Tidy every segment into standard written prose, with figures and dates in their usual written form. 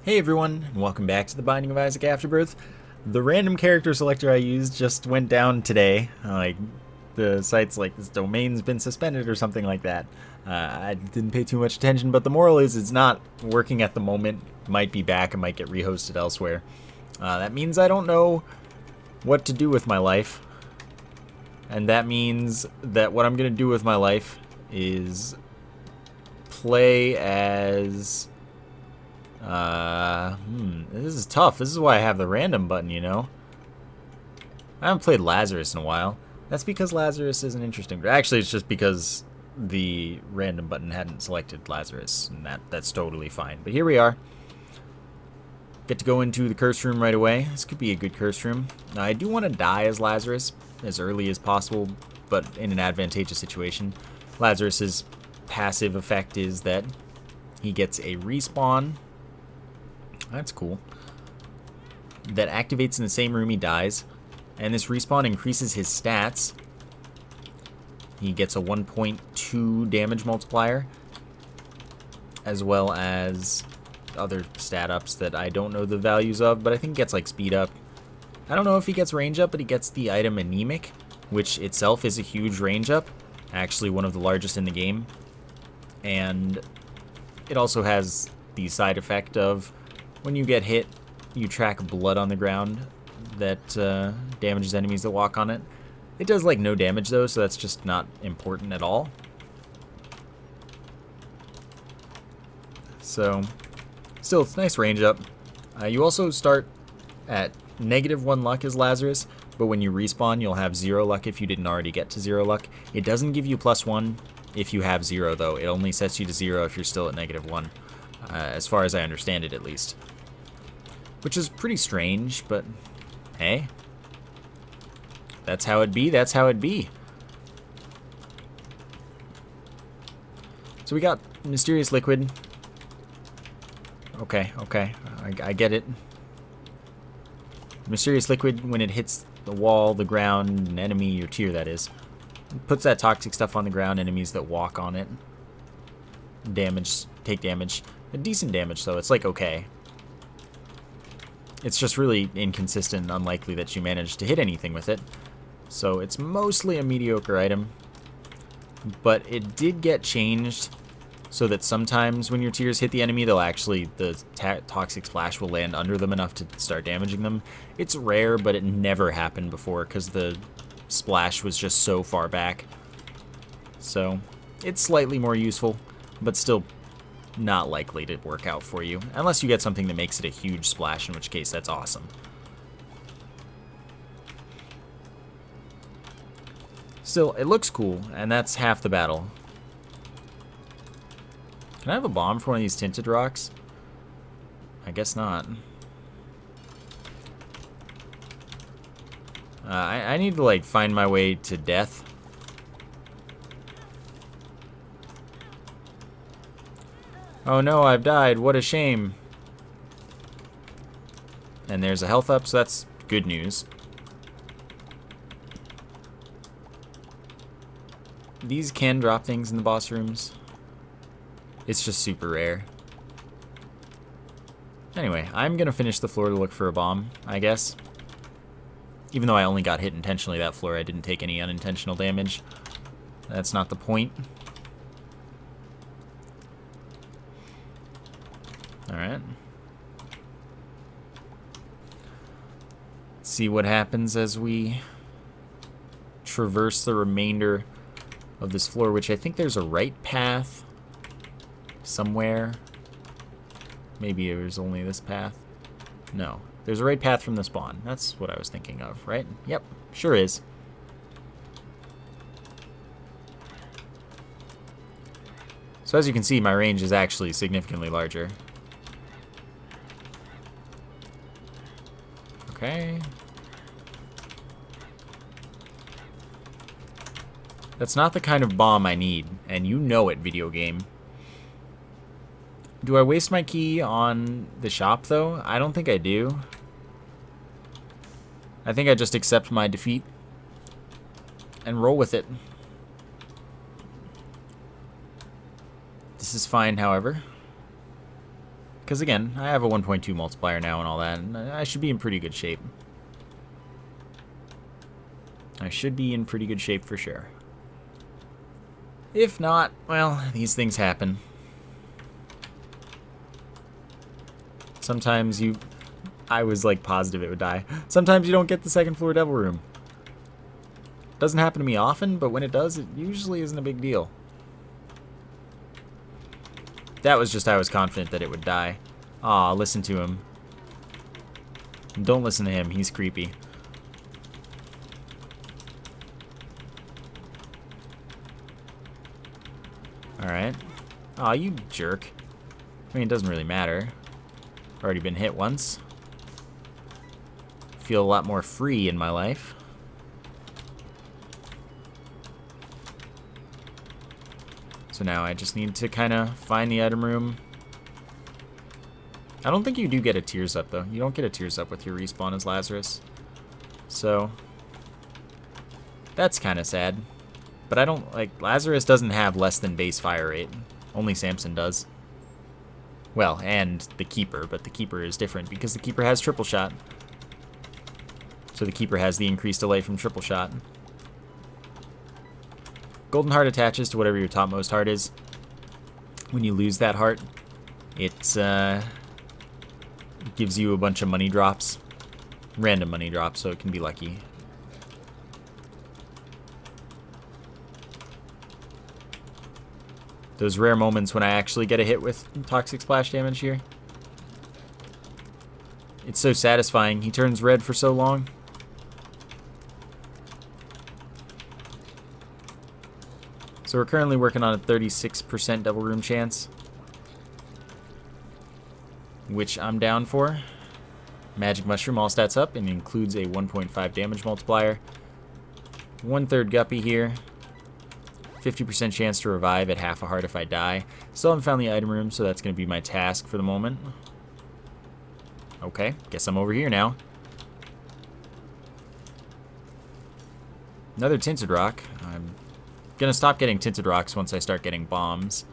Hey everyone, and welcome back to the Binding of Isaac Afterbirth. The random character selector I used just went down today. The site's like, this domain's been suspended or something like that. I didn't pay too much attention, but the moral is it's not working at the moment. Might be back and might get rehosted elsewhere. That means I don't know what to do with my life. And that means that what I'm going to do with my life is play as... this is tough. This is why I have the random button, you know? I haven't played Lazarus in a while. That's because Lazarus isn't interesting. Actually, it's just because the random button hadn't selected Lazarus, and that's totally fine. But here we are. Get to go into the curse room right away. This could be a good curse room. Now, I do want to die as Lazarus as early as possible, but in an advantageous situation. Lazarus's passive effect is that he gets a respawn. That's cool. That activates in the same room he dies. And this respawn increases his stats. He gets a 1.2 damage multiplier. As well as other stat ups that I don't know the values of, but I think he gets like speed up. I don't know if he gets range up, but he gets the item Anemic, which itself is a huge range up. Actually one of the largest in the game. And it also has the side effect of when you get hit, you track blood on the ground that damages enemies that walk on it. It does like no damage though, so that's just not important at all. So, still, it's a nice range up. You also start at -1 luck as Lazarus, but when you respawn, you'll have 0 luck if you didn't already get to 0 luck. It doesn't give you +1 if you have 0 though. It only sets you to 0 if you're still at -1, as far as I understand it at least. Which is pretty strange, but hey, that's how it be, that's how it be. So we got Mysterious Liquid. Okay, I get it. Mysterious Liquid, when it hits the wall, the ground, an enemy, your tier that is, puts that toxic stuff on the ground. Enemies that walk on it take damage. A decent damage though, it's like okay. It's just really inconsistent and unlikely that you manage to hit anything with it. So it's mostly a mediocre item. But it did get changed so that sometimes when your tiers hit the enemy, the toxic splash will land under them enough to start damaging them. It's rare, but it never happened before because the splash was just so far back. So it's slightly more useful, but still not likely to work out for you, unless you get something that makes it a huge splash, in which case that's awesome. Still, it looks cool, and that's half the battle. Can I have a bomb for one of these tinted rocks? I guess not. I need to like find my way to death. Oh no, I've died. What a shame. And there's a health up, so that's good news. These can drop things in the boss rooms. It's just super rare. Anyway, I'm gonna finish the floor to look for a bomb, I guess. Even though I only got hit intentionally that floor, I didn't take any unintentional damage. That's not the point. Alright. See what happens as we traverse the remainder of this floor, which I think there's a right path somewhere. Maybe there's only this path. No, there's a right path from the spawn. That's what I was thinking of, right? Yep, sure is. So as you can see, my range is actually significantly larger. Okay. That's not the kind of bomb I need, and you know it, video game. Do I waste my key on the shop, though? I don't think I do. I think I just accept my defeat and roll with it. This is fine, however. Because again, I have a 1.2 multiplier now and all that, and I should be in pretty good shape. I should be in pretty good shape for sure. If not, well, these things happen. Sometimes I was like positive it would die. Sometimes you don't get the second floor devil room. Doesn't happen to me often, but when it does, it usually isn't a big deal. That was just I was confident that it would die. Aw, listen to him. Don't listen to him, he's creepy. Alright. Aw, you jerk. I mean, it doesn't really matter. Already been hit once. Feel a lot more free in my life. So now I just need to kind of find the item room. I don't think you do get a tears up, though. You don't get a tears up with your respawn as Lazarus. So that's kind of sad. But I don't, like, Lazarus doesn't have less than base fire rate. Only Samson does. Well, and the Keeper, but the Keeper is different because the Keeper has triple shot. So the Keeper has the increased delay from triple shot. Golden heart attaches to whatever your topmost heart is. When you lose that heart, it gives you a bunch of money drops. Random money drops, so it can be lucky. Those rare moments when I actually get a hit with toxic splash damage here. It's so satisfying. He turns red for so long. So we're currently working on a 36% Devil Room chance, which I'm down for. Magic Mushroom all stats up and includes a 1.5 damage multiplier. 1/3 Guppy here. 50% chance to revive at half a heart if I die. Still haven't found the item room, so that's going to be my task for the moment. Okay, guess I'm over here now. Another Tinted Rock. I'm gonna stop getting Tinted Rocks once I start getting bombs.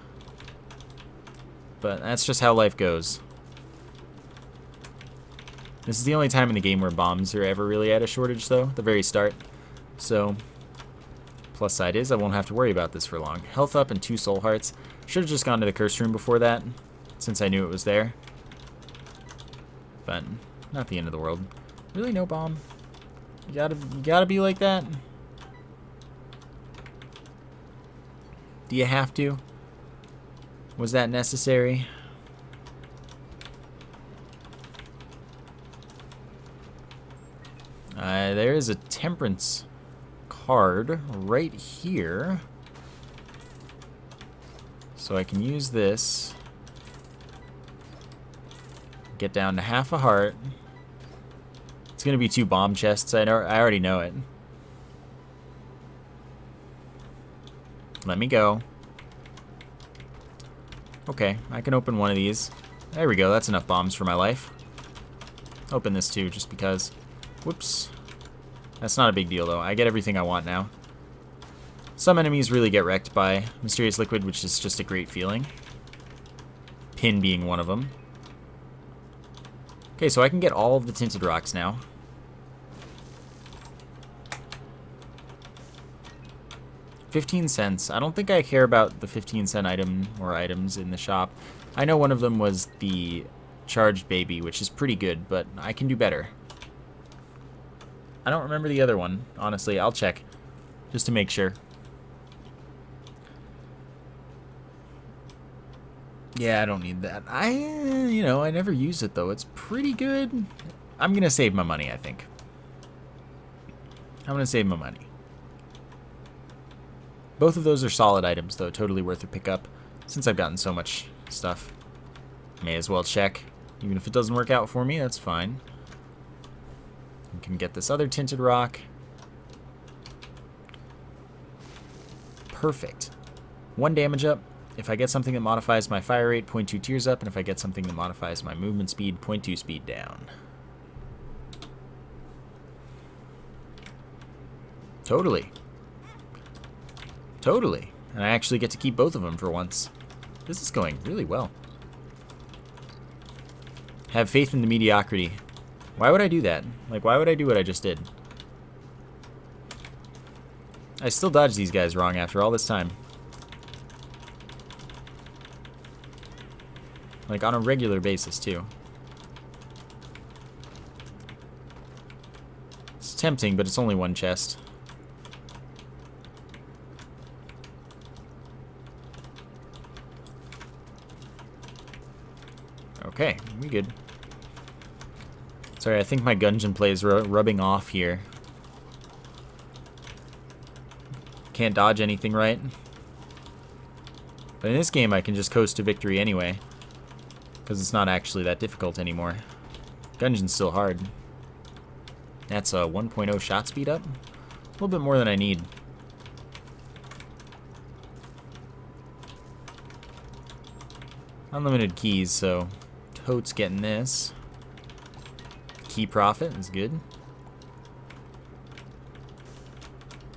But that's just how life goes. This is the only time in the game where bombs are ever really at a shortage, though, the very start. So, plus side is I won't have to worry about this for long. Health up and 2 soul hearts. Should have just gone to the curse room before that, since I knew it was there. But not the end of the world. Really, no bomb? You gotta be like that? Do you have to? Was that necessary? There is a temperance card right here. So I can use this. Get down to half a heart. It's gonna be 2 bomb chests. I already know it. Let me go. Okay, I can open one of these. There we go, that's enough bombs for my life. Open this too, just because. Whoops. That's not a big deal though. I get everything I want now. Some enemies really get wrecked by Mysterious Liquid, which is just a great feeling. Pin being one of them. Okay, so I can get all of the Tinted Rocks now. $0.15. I don't think I care about the 15-cent item or items in the shop. I know one of them was the Charged Baby, which is pretty good, but I can do better. I don't remember the other one, honestly. I'll check, just to make sure. Yeah, I don't need that. You know, I never use it, though. It's pretty good. I'm going to save my money, I think. I'm going to save my money. Both of those are solid items, though. Totally worth a pickup. Since I've gotten so much stuff, may as well check. Even if it doesn't work out for me, that's fine. I can get this other Tinted Rock. Perfect. 1 damage up. If I get something that modifies my fire rate, 0.2 tears up. And if I get something that modifies my movement speed, 0.2 speed down. Totally. Totally. And I actually get to keep both of them for once. This is going really well. Have faith in the mediocrity. Why would I do that? Like, why would I do what I just did? I still dodge these guys wrong after all this time. Like, on a regular basis, too. It's tempting, but it's only one chest. Okay, we good. Sorry, I think my Gungeon play is rubbing off here. Can't dodge anything right. But in this game, I can just coast to victory anyway. Because it's not actually that difficult anymore. Gungeon's still hard. That's a 1.0 shot speed up. A little bit more than I need. Unlimited keys, so totes getting this. Key profit is good.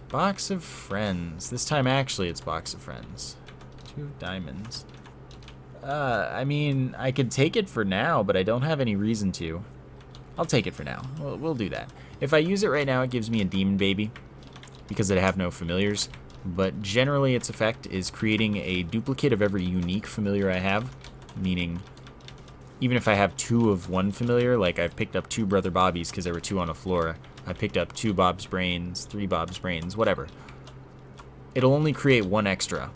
Box of friends. This time actually it's box of friends. 2 diamonds. I mean, I could take it for now, but I don't have any reason to. I'll take it for now. We'll do that. If I use it right now, it gives me a demon baby because I have no familiars. But generally its effect is creating a duplicate of every unique familiar I have, meaning even if I have 2 of one familiar, like I picked up 2 Brother Bobbies because there were 2 on the floor, I picked up 2 Bob's Brains, 3 Bob's Brains, whatever. It'll only create 1 extra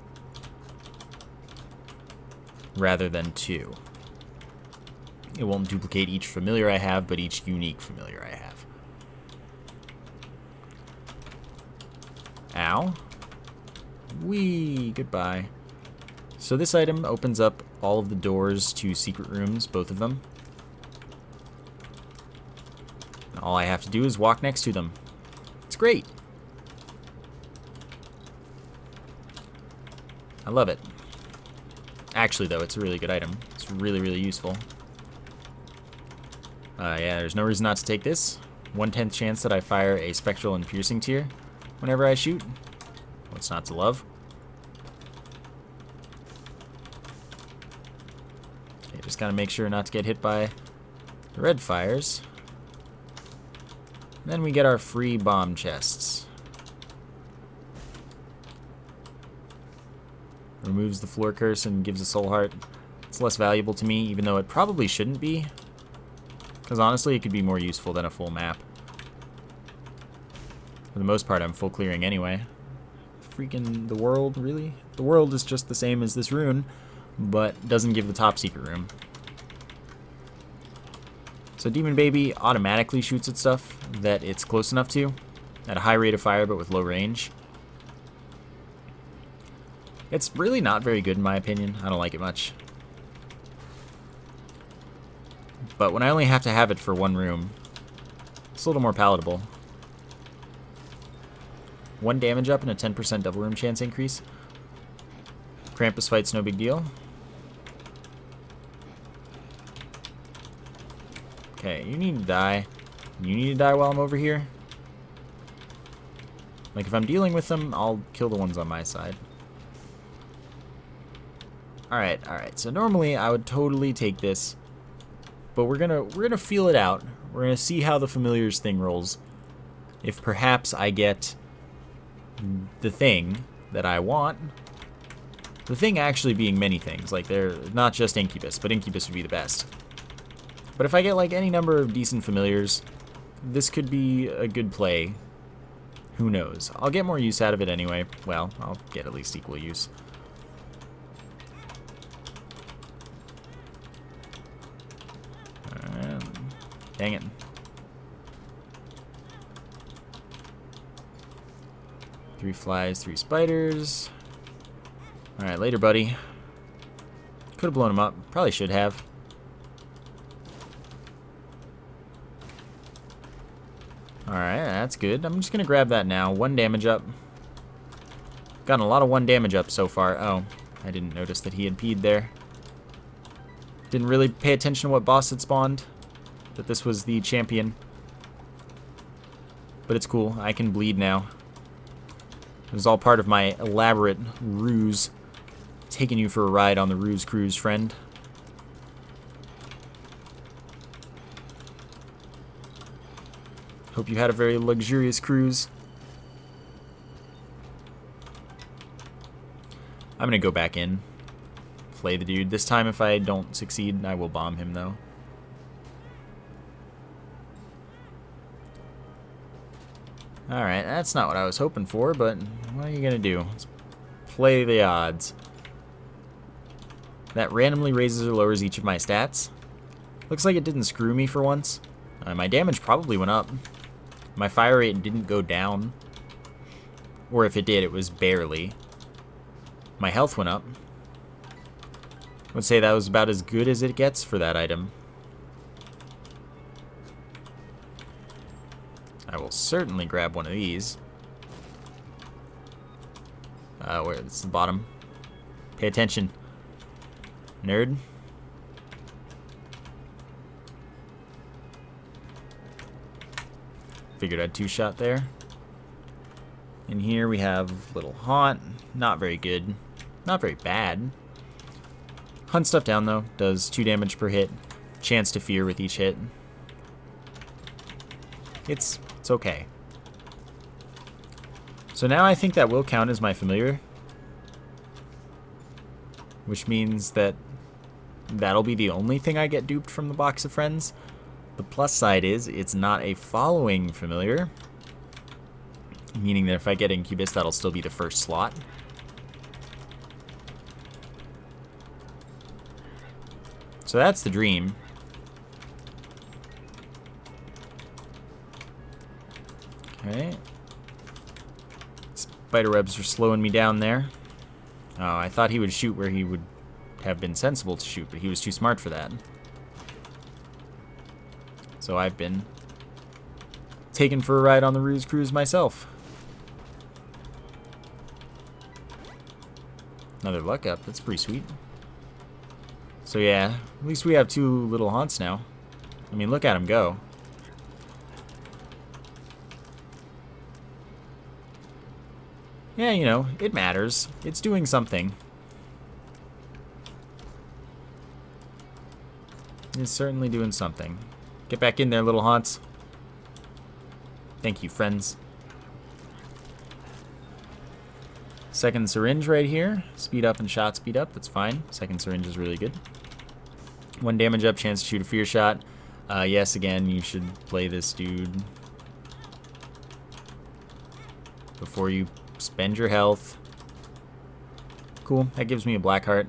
rather than 2. It won't duplicate each familiar I have, but each unique familiar I have. Ow. Whee! Goodbye. So this item opens up all of the doors to secret rooms, both of them. All I have to do is walk next to them. It's great. I love it. Actually, though, it's a really good item. It's really, really useful. Yeah, there's no reason not to take this. 1/10 chance that I fire a spectral and piercing tier whenever I shoot. What's not to love? Okay, just gotta make sure not to get hit by the red fires. And then we get our free bomb chests. Removes the floor curse and gives a soul heart. It's less valuable to me, even though it probably shouldn't be. Because honestly, it could be more useful than a full map. For the most part, I'm full clearing anyway. Freaking the world, really? The world is just the same as this rune, but doesn't give the top secret room. So Demon Baby automatically shoots at stuff that it's close enough to, at a high rate of fire but with low range. It's really not very good in my opinion. I don't like it much. But when I only have to have it for 1 room, it's a little more palatable. 1 damage up and a 10% double room chance increase. Krampus fight's no big deal. Okay, you need to die. You need to die while I'm over here. Like, if I'm dealing with them, I'll kill the ones on my side. Alright, so normally I would totally take this. But we're gonna feel it out. We're gonna see how the familiars thing rolls. If perhaps I get the thing that I want. The thing actually being many things. Like, they're not just Incubus, but Incubus would be the best. But if I get like any number of decent familiars, this could be a good play. Who knows? I'll get more use out of it anyway. Well, I'll get at least equal use. Dang it. Three flies, 3 spiders. Alright, later, buddy. Could have blown him up. Probably should have. Alright, that's good. I'm just going to grab that now. 1 damage up. Gotten a lot of 1 damage up so far. Oh, I didn't notice that he had peed there. Didn't really pay attention to what boss had spawned. That this was the champion. But it's cool. I can bleed now. It was all part of my elaborate ruse. Taking you for a ride on the ruse cruise, friend. Hope you had a very luxurious cruise. I'm gonna go back in, play the dude. This time if I don't succeed, I will bomb him though. Alright, that's not what I was hoping for, but what are you gonna do? Let's play the odds. That randomly raises or lowers each of my stats. Looks like it didn't screw me for once. My damage probably went up. My fire rate didn't go down. Or if it did, it was barely. My health went up. I would say that was about as good as it gets for that item. I will certainly grab one of these. Where? It's the bottom. Pay attention, nerd. Figured I'd two-shot there. In here we have Little Haunt. Not very good. Not very bad. Hunt stuff down though. Does 2 damage per hit. Chance to fear with each hit. It's okay. So now I think that will count as my familiar. Which means that that'll be the only thing I get duped from the box of friends. The plus side is it's not a following familiar. Meaning that if I get Incubus, that'll still be the first slot. So that's the dream. Okay. Spiderwebs are slowing me down there. Oh, I thought he would shoot where he would have been sensible to shoot, but he was too smart for that. So I've been taken for a ride on the Ruse Cruise myself. Another luck up. That's pretty sweet. So yeah, at least we have 2 little haunts now. I mean, look at him go. Yeah, you know, it matters. It's doing something. It's certainly doing something. Get back in there, little haunts. Thank you, friends. Second syringe right here. Speed up and shot speed up. That's fine. Second syringe is really good. 1 damage up, chance to shoot a fear shot. Yes, again, you should play this dude before you spend your health. Cool. That gives me a black heart.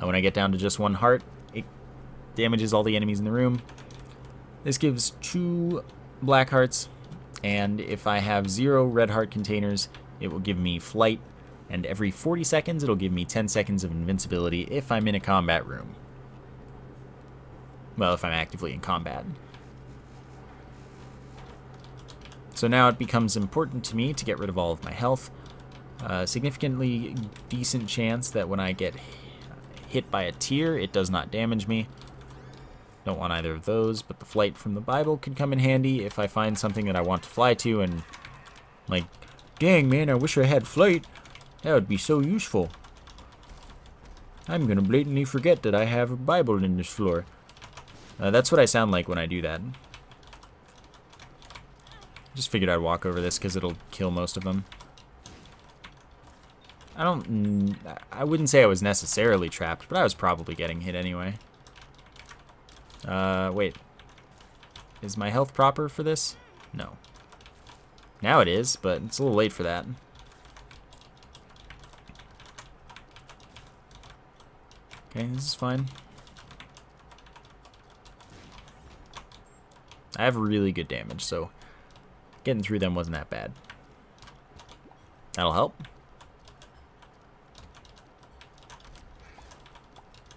When I get down to just 1 heart, it damages all the enemies in the room. This gives 2 black hearts, and if I have 0 red heart containers, it will give me flight, and every 40 seconds it'll give me 10 seconds of invincibility if I'm in a combat room. Well, if I'm actively in combat. So now it becomes important to me to get rid of all of my health. Significantly decent chance that when I get hit by a tear, it does not damage me. Don't want either of those, but the flight from the Bible could come in handy if I find something that I want to fly to and, like, dang man, I wish I had flight. That would be so useful. I'm gonna blatantly forget that I have a Bible in this floor. That's what I sound like when I do that. Just figured I'd walk over this because it'll kill most of them. I wouldn't say I was necessarily trapped, but I was probably getting hit anyway. Wait. Is my health proper for this? No. Now it is, but it's a little late for that. Okay, this is fine. I have really good damage, so getting through them wasn't that bad. That'll help.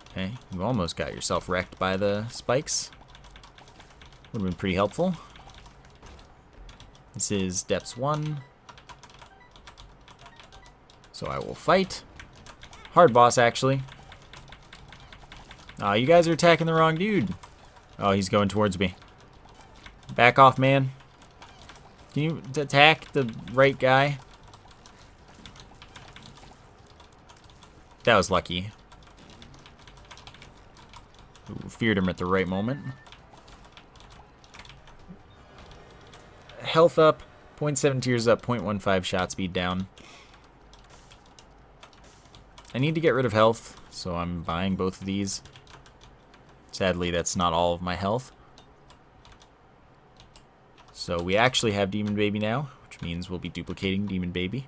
Okay, you almost got yourself wrecked by the spikes. Would have been pretty helpful. This is Depths 1. So I will fight. Hard boss, actually. Aw, you guys are attacking the wrong dude. Oh, he's going towards me. Back off, man. Can you attack the right guy? That was lucky. Ooh, feared him at the right moment. health up, 0.7 tears up, 0.15 shot speed down. I need to get rid of health, so I'm buying both of these. Sadly, that's not all of my health. So we actually have Demon Baby now, which means we'll be duplicating Demon Baby.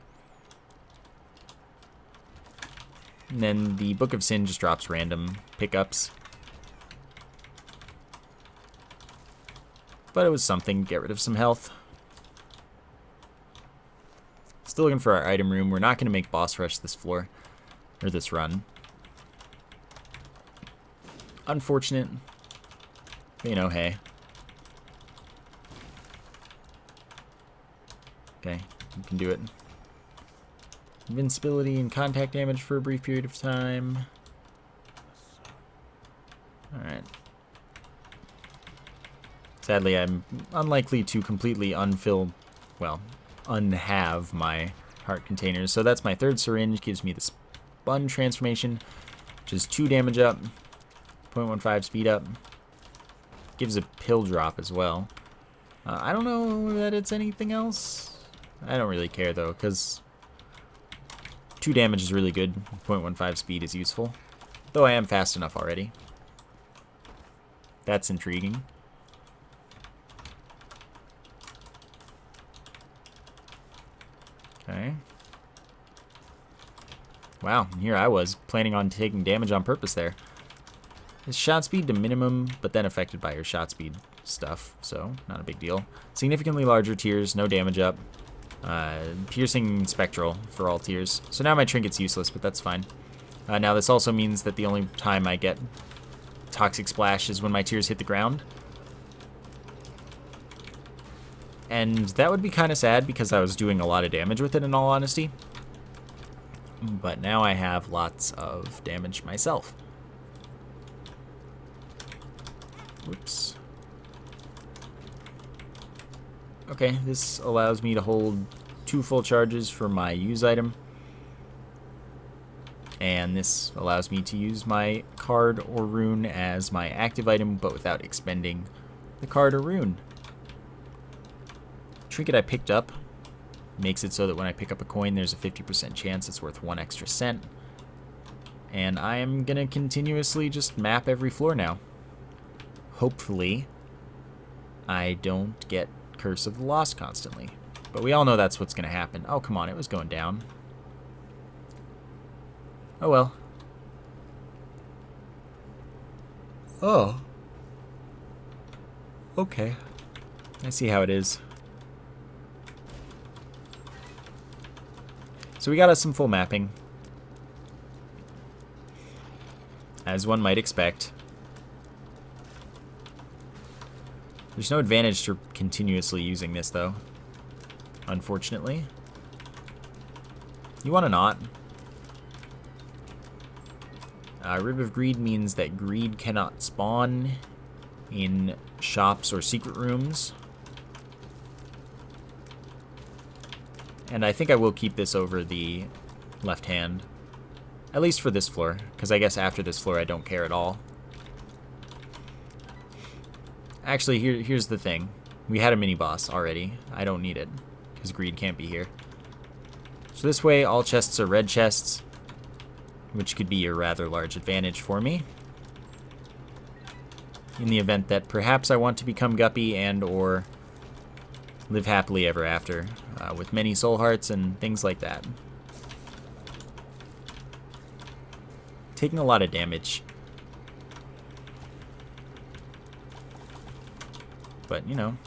And then the Book of Sin just drops random pickups. But it was something. Get rid of some health. Still looking for our item room. We're not going to make boss rush this floor, or this run. Unfortunate. But, you know, hey. Okay, you can do it. Invincibility and contact damage for a brief period of time. Alright. Sadly, I'm unlikely to completely unhave my heart containers. So that's my third syringe. Gives me the Spun transformation, which is 2 damage up, 0.15 speed up. Gives a pill drop as well. I don't know that it's anything else. I don't really care though, because 2 damage is really good. 0.15 speed is useful. Though I am fast enough already. That's intriguing. Okay. Wow, here I was planning on taking damage on purpose there. His shot speed to minimum, but then affected by your shot speed stuff, so not a big deal. Significantly larger tiers, no damage up. Piercing spectral for all tiers. So now my trinket's useless, but that's fine. Now this also means that the only time I get Toxic Splash is when my tiers hit the ground. And that would be kind of sad because I was doing a lot of damage with it in all honesty. But now I have lots of damage myself. Whoops. Okay, this allows me to hold 2 full charges for my use item. And this allows me to use my card or rune as my active item, but without expending the card or rune. Trinket I picked up makes it so that when I pick up a coin, there's a 50% chance it's worth 1 extra cent. And I am going to continuously just map every floor now. Hopefully, I don't get Curse of the Lost constantly. But we all know that's what's going to happen. Oh, come on, it was going down. Oh, well. Oh. Okay. I see how it is. So we got us some full mapping. As one might expect. There's no advantage to continuously using this, though. Unfortunately. You want to not. Rib of Greed means that greed cannot spawn in shops or secret rooms. And I think I will keep this over the left hand. At least for this floor, because I guess after this floor I don't care at all. Actually, here's the thing. We had a mini-boss already. I don't need it, because greed can't be here. So this way, all chests are red chests, which could be a rather large advantage for me. In the event that perhaps I want to become Guppy and or live happily ever after, with many soul hearts and things like that. Taking a lot of damage. But, you know.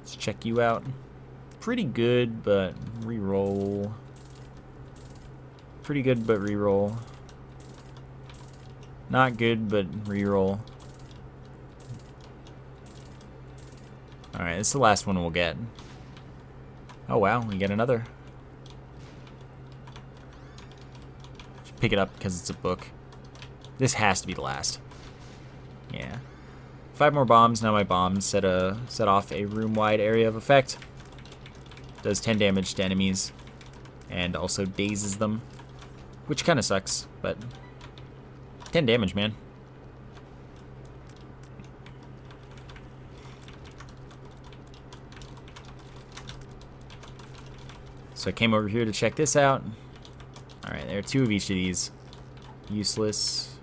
Let's check you out. Pretty good, but reroll. Pretty good, but reroll. Not good, but reroll. Alright, this is the last one we'll get. Oh wow, we get another. Just pick it up because it's a book. This has to be the last. Yeah. 5 more bombs. Now my bombs set off a room-wide area of effect. Does 10 damage to enemies. And also dazes them. Which kind of sucks, but 10 damage, man. So I came over here to check this out. Alright, there are 2 of each of these. Useless.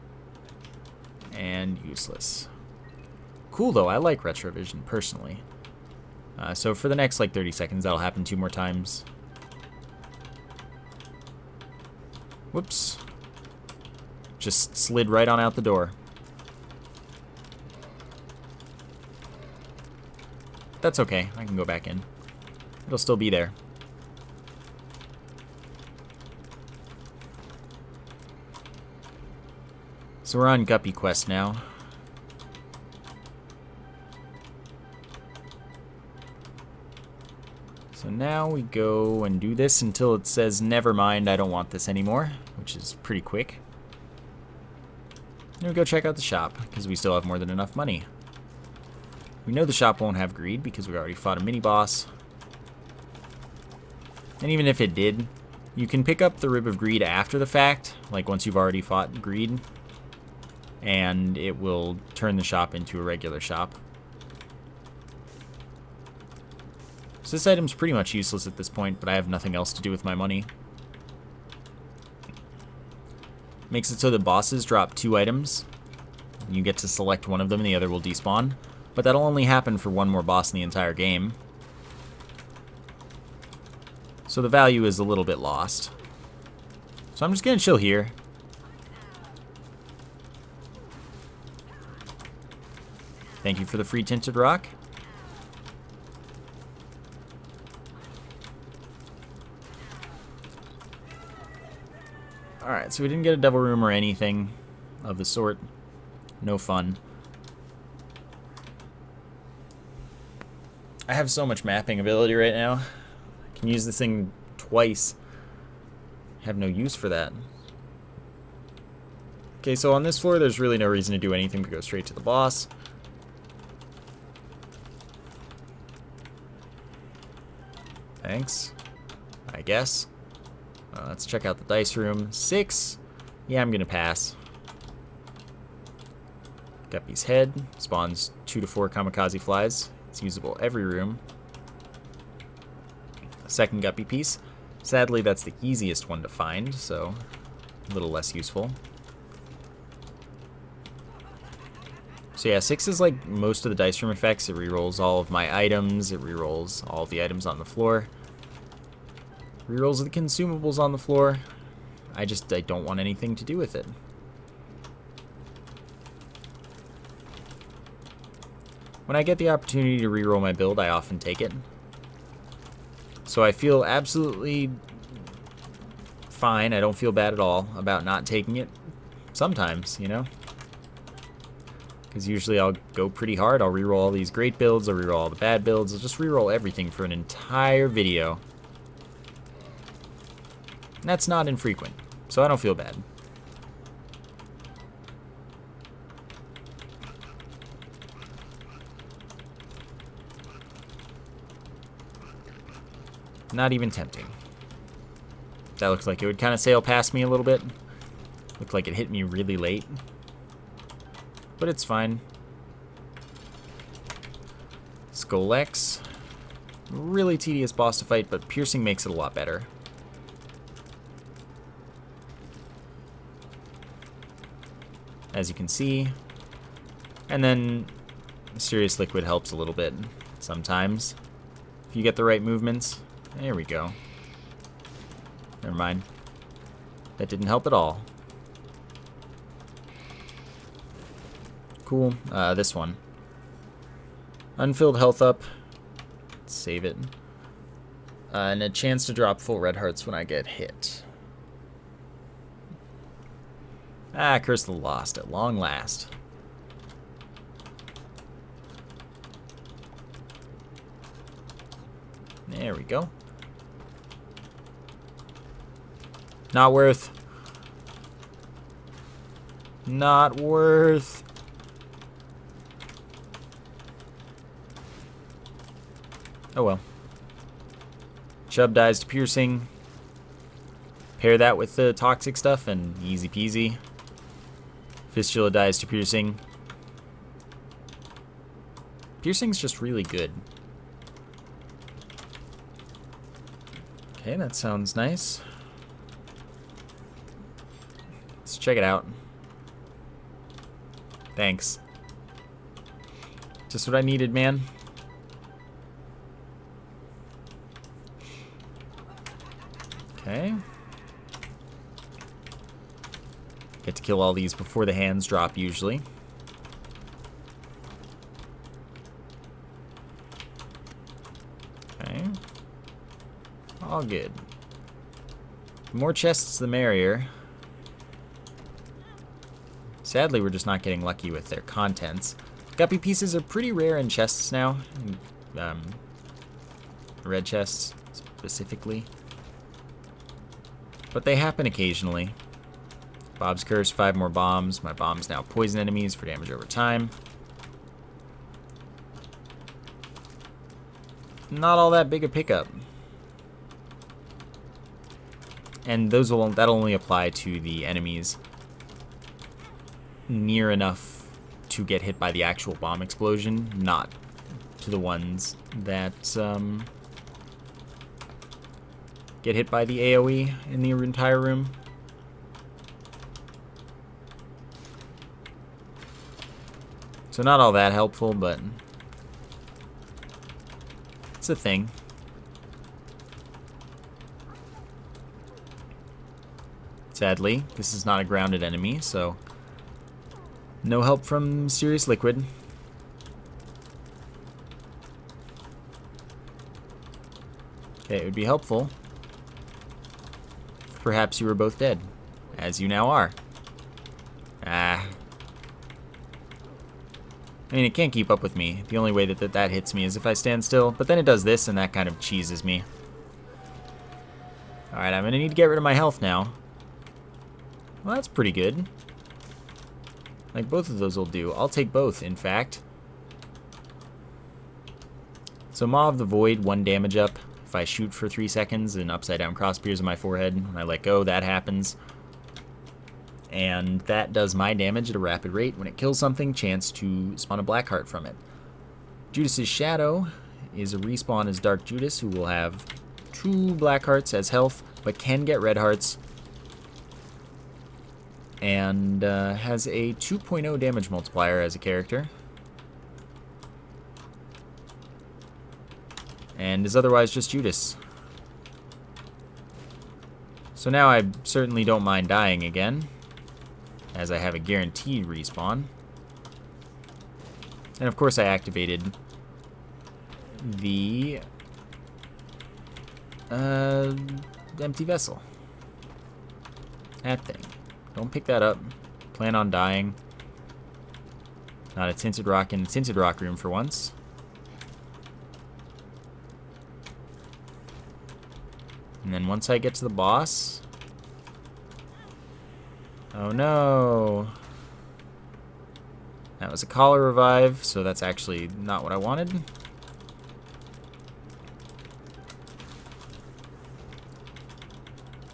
And useless. Cool though, I like retrovision personally. So for the next like 30 seconds, that'll happen 2 more times. Whoops. Just slid right on out the door. That's okay, I can go back in. It'll still be there. So we're on Guppy Quest now. So now we go and do this until it says, never mind, I don't want this anymore, which is pretty quick. Then we go check out the shop, because we still have more than enough money. We know the shop won't have greed, because we already fought a mini-boss. And even if it did, you can pick up the Rib of Greed after the fact, like once you've already fought greed, and it will turn the shop into a regular shop. So this item's pretty much useless at this point, but I have nothing else to do with my money. Makes it so that bosses drop 2 items. You get to select one of them and the other will despawn. But that'll only happen for 1 more boss in the entire game. So the value is a little bit lost. So I'm just gonna chill here. Thank you for the free tinted rock. Alright, so we didn't get a devil room or anything of the sort. No fun. I have so much mapping ability right now. I can use this thing twice. I have no use for that. Okay, so on this floor, there's really no reason to do anything but go straight to the boss. Thanks, I guess. Let's check out the dice room. 6. Yeah, I'm gonna pass. Guppy's head spawns 2 to 4 kamikaze flies. It's usable every room. A second Guppy piece. Sadly, that's the easiest one to find, so a little less useful. So yeah, 6 is like most of the dice room effects. It rerolls all of my items. It rerolls all of the items on the floor. Rerolls the consumables on the floor. I don't want anything to do with it. When I get the opportunity to reroll my build, I often take it. So I feel absolutely fine. I don't feel bad at all about not taking it. Sometimes, you know? Because usually I'll go pretty hard. I'll reroll all these great builds. I'll reroll all the bad builds. I'll just reroll everything for an entire video. And that's not infrequent, so I don't feel bad. Not even tempting. That looks like it would kind of sail past me a little bit. Looked like it hit me really late. But it's fine. Skull X. Really tedious boss to fight, but piercing makes it a lot better. As you can see. And then Mysterious Liquid helps a little bit sometimes. If you get the right movements. There we go. Never mind. That didn't help at all. Cool. This one. Unfilled health up. Let's save it. And a chance to drop full red hearts when I get hit. Ah, Curse of the Lost at long last. There we go. Not worth. Not worth. Oh well. Chub dies to piercing. Pair that with the toxic stuff and easy peasy. Fistula dies to piercing. Piercing's just really good. Okay, that sounds nice. Let's check it out. Thanks. Just what I needed, man. Okay. Get to kill all these before the hands drop, usually. Okay. All good. The more chests, the merrier. Sadly, we're just not getting lucky with their contents. Guppy pieces are pretty rare in chests now. Red chests, specifically. But they happen occasionally. Bob's Curse, 5 more bombs. My bombs now poison enemies for damage over time. Not all that big a pickup. And that'll only apply to the enemies near enough to get hit by the actual bomb explosion, not to the ones that get hit by the AoE in the entire room. So not all that helpful, but it's a thing. Sadly, this is not a grounded enemy, so no help from Serious Liquid. Okay, it would be helpful if perhaps you were both dead, as you now are. Ah. I mean, it can't keep up with me. The only way that hits me is if I stand still, but then it does this, and that kind of cheeses me. Alright, I'm gonna need to get rid of my health now. Well, that's pretty good. Like, both of those will do. I'll take both, in fact. So, Maw of the Void, 1 damage up. If I shoot for 3 seconds and upside down cross appears in my forehead, when I let go, that happens. And that does my damage at a rapid rate. When it kills something, chance to spawn a black heart from it. Judas's Shadow is a respawn as Dark Judas, who will have 2 black hearts as health, but can get red hearts. And has a 2.0 damage multiplier as a character. And is otherwise just Judas. So now I certainly don't mind dying again, as I have a guaranteed respawn. And of course I activated the empty vessel. That thing. Don't pick that up. Plan on dying. Not a Tinted Rock in the Tinted Rock room for once. And then once I get to the boss... Oh no! That was a collar revive, so that's actually not what I wanted.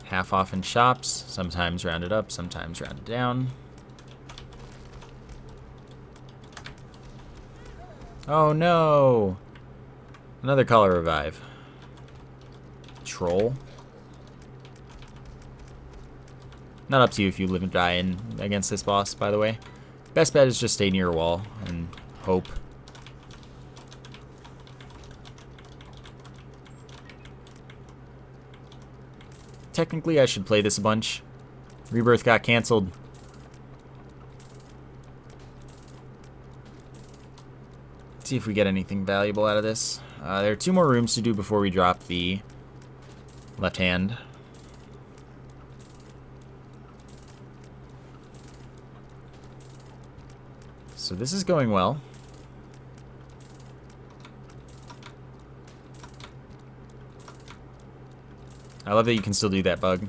Half off in shops, sometimes rounded up, sometimes rounded down. Oh no! Another collar revive. Troll. Not up to you if you live and die against this boss, by the way. Best bet is just stay near a wall and hope. Technically, I should play this a bunch. Rebirth got canceled. Let's see if we get anything valuable out of this. There are 2 more rooms to do before we drop the left hand. So this is going well. I love that you can still do that bug.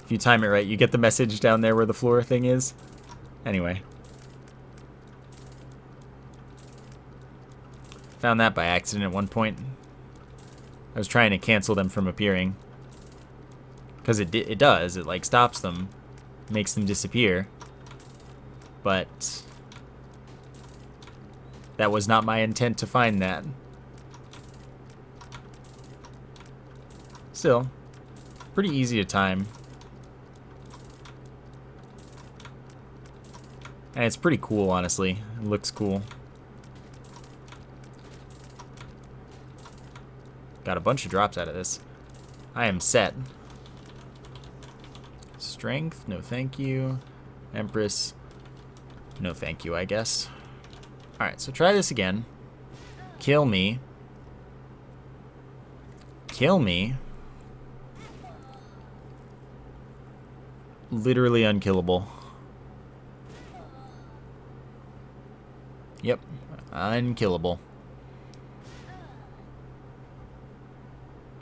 If you time it right, you get the message down there where the floor thing is. Anyway. Found that by accident at one point. I was trying to cancel them from appearing. Because it does. It like stops them. Makes them disappear. But that was not my intent to find that. Still, pretty easy to time. And it's pretty cool, honestly. It looks cool. Got a bunch of drops out of this. I am set. Strength, no thank you. Empress, no thank you, I guess. Alright, so try this again. Kill me. Kill me. Literally unkillable. Yep, unkillable.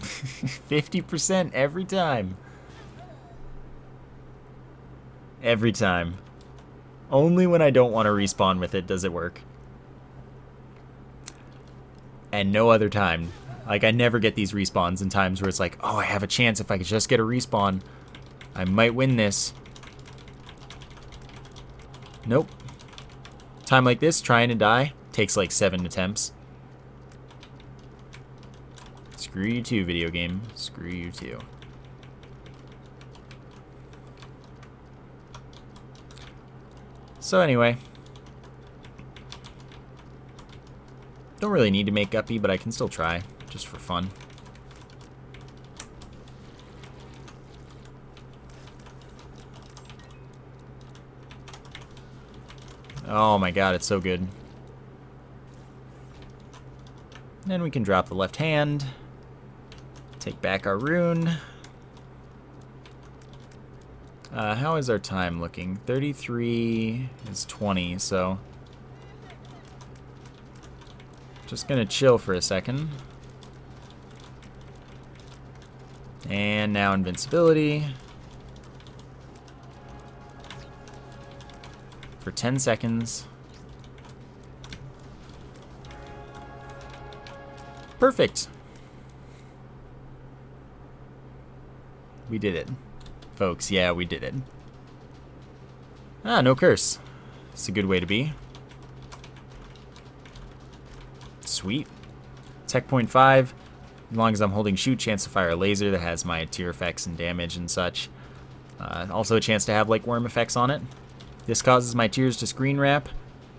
50% every time. Every time. Only when I don't want to respawn with it does it work. And no other time. Like, I never get these respawns in times where it's like, oh, I have a chance if I could just get a respawn. I might win this. Nope. Time like this, trying to die, takes like 7 attempts. Screw you too, video game. Screw you too. So anyway. Don't really need to make Guppy, but I can still try, just for fun. Oh my god, it's so good. Then we can drop the left hand. Take back our rune. How is our time looking? 33 is 20, so... Just gonna chill for a second. And now invincibility. For 10 seconds. Perfect. We did it. Folks, yeah, we did it. Ah, no curse. It's a good way to be. Sweet. Tech point 5. As long as I'm holding shoot, chance to fire a laser that has my tier effects and damage and such. Also a chance to have like worm effects on it. This causes my tiers to screen wrap.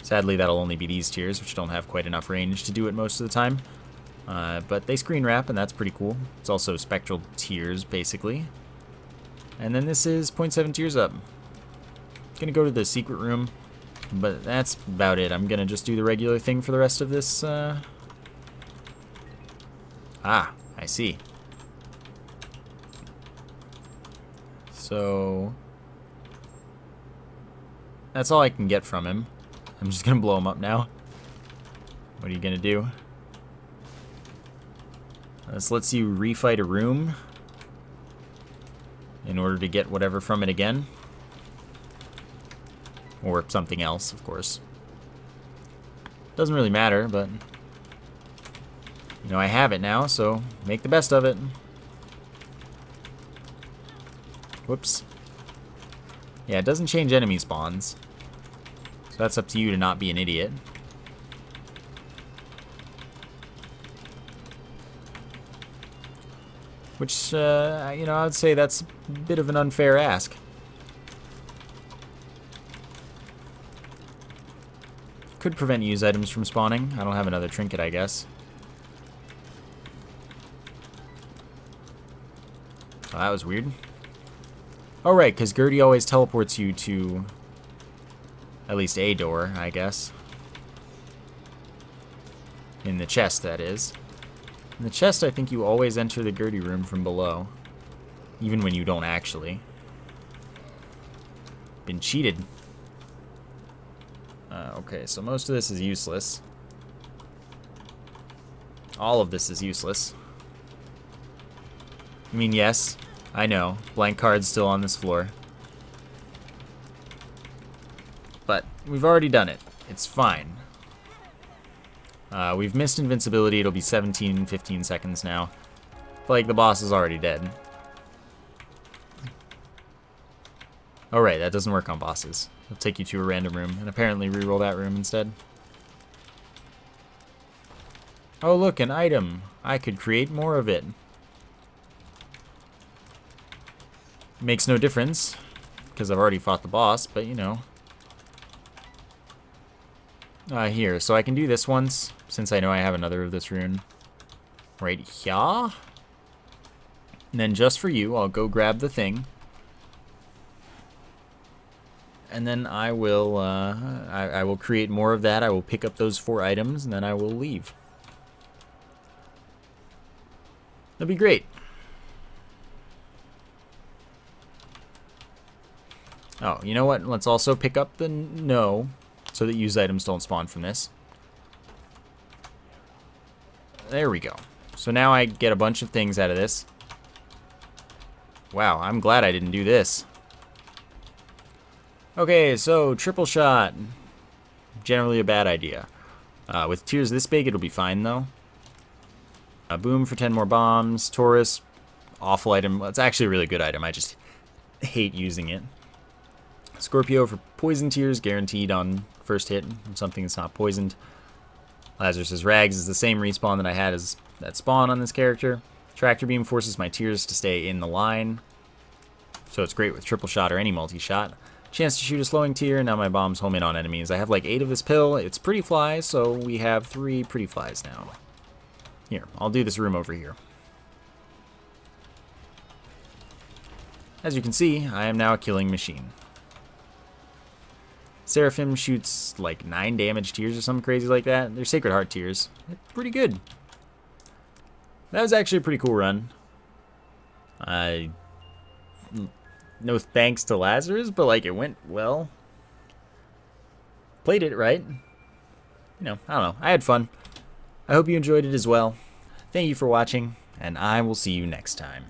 Sadly, that'll only be these tiers, which don't have quite enough range to do it most of the time. But they screen wrap, and that's pretty cool. It's also spectral tiers, basically. And then this is 0.7 tiers up. Gonna go to the secret room, but that's about it. I'm gonna just do the regular thing for the rest of this. Ah, I see. So that's all I can get from him. I'm just gonna blow him up now. What are you gonna do? This lets you refight a room in order to get whatever from it again. Or something else, of course. Doesn't really matter, but... You know, I have it now, so make the best of it. Whoops. Yeah, it doesn't change enemy spawns. So that's up to you to not be an idiot. Which, you know, I would say that's a bit of an unfair ask. Could prevent use items from spawning. I don't have another trinket, I guess. Oh, that was weird. Oh, right, because Gertie always teleports you to at least a door, I guess. In the chest, that is. In the chest, I think you always enter the Gertie room from below. Even when you don't actually. Been cheated. Okay, so most of this is useless. All of this is useless. I mean, yes, I know. Blank card's still on this floor. But we've already done it. It's fine. We've missed invincibility. It'll be 17, 15 seconds now. Like, the boss is already dead. Oh, right, that doesn't work on bosses. It'll take you to a random room, and apparently reroll that room instead. Oh, look, an item. I could create more of it. Makes no difference, because I've already fought the boss, but you know. Here, so I can do this once, since I know I have another of this rune. Right here. And then just for you, I'll go grab the thing. And then I will I will create more of that. I will pick up those 4 items, and then I will leave. That'll be great. Oh, you know what? Let's also pick up the no, so that used items don't spawn from this. There we go. So now I get a bunch of things out of this. Wow, I'm glad I didn't do this. Okay, so triple shot. Generally a bad idea. With tiers this big, it'll be fine though. Boom for 10 more bombs. Taurus, awful item. Well, it's actually a really good item. I just hate using it. Scorpio for poison tiers, guaranteed on first hit on something that's not poisoned. Lazarus's Rags is the same respawn that I had as that spawn on this character. Tractor Beam forces my tiers to stay in the line, so it's great with triple shot or any multi-shot. Chance to shoot a slowing tier, now my bombs home in on enemies. I have like 8 of this pill. It's pretty flies, so we have 3 pretty flies now. Here, I'll do this room over here. As you can see, I am now a killing machine. Seraphim shoots like 9 damage tiers or something crazy like that. They're Sacred Heart tiers. They're pretty good. That was actually a pretty cool run. No thanks to Lazarus, but like it went well. Played it right. You know, I don't know. I had fun. I hope you enjoyed it as well. Thank you for watching, and I will see you next time.